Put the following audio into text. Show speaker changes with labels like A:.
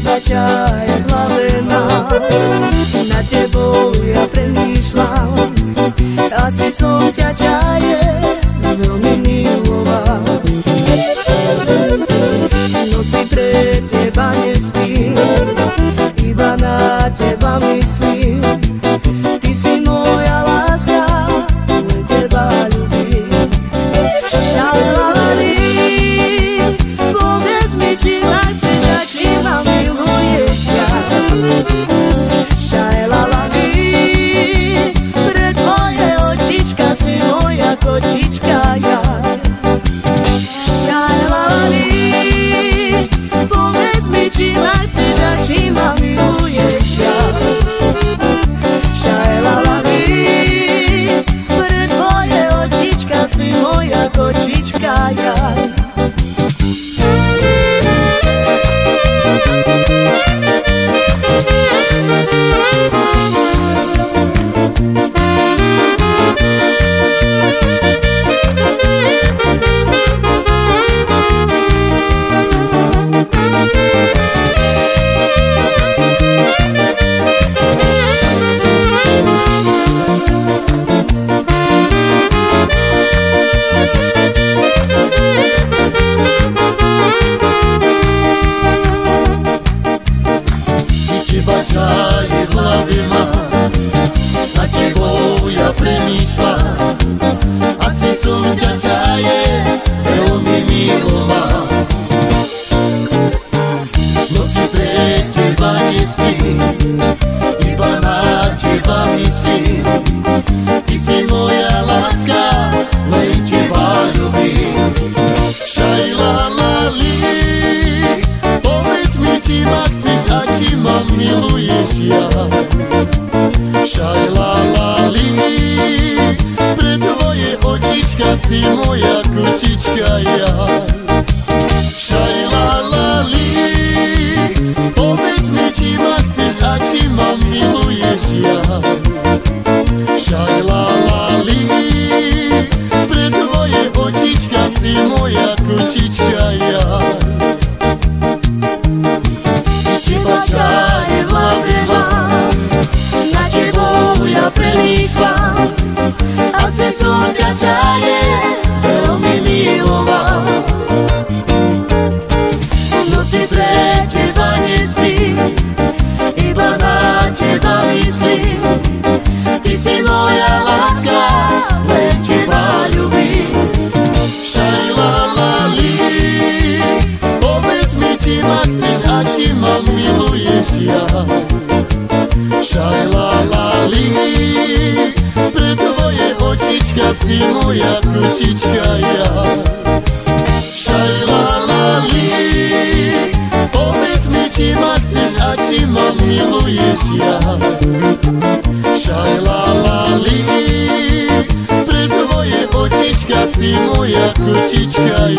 A: Качає главина, над тобою я примішла, а свій сон тячає, veľmi miloval. Noci pre teba nespím, iba na teba myslím. Ty si moja láska, len teba ľubím. Šalali, povedz mi, či ma chceš a či ma miluješ ja. Šalali, pre tvoje očička si moja kočička ja. Šalali, povedz mi, či ma chceš a či ma miluješ ja. Šalali, pre tvoje očička si moja kočička ja.
B: Čaje v hlave má, na tebou ja premýšľam, asi som ťa čaje veľmi miloval. Noci pre teba nespím, iba na teba myslím. Ty si moja láska, len teba ľubím. Šajlalali, povedz mi, či ma chceš a či ma miluješ ja. Šajlalali, pre tvoje očička si moja kočička ja. Šajlalali, povedz mi, či ma chceš a či ma miluješ ja. Šajlalali, pre tvoje očička si moja kočička ja.
A: Čaje v hlave mám, na tebou ja premýšľam, asi som ťa čaje veľmi miloval. Noci pre teba nespím, iba na teba myslím. Ty si moja láska, len teba ľubím.
B: Šajlalali, povedz mi, či ma chceš a či ma miluješ ja. Šajlalali, pre tvoje očička si moja kočička ja. Šajlalali, povedz mi, či ma chceš a či ma miluješ ja. Šajlalali, pre tvoje očička si moja kočička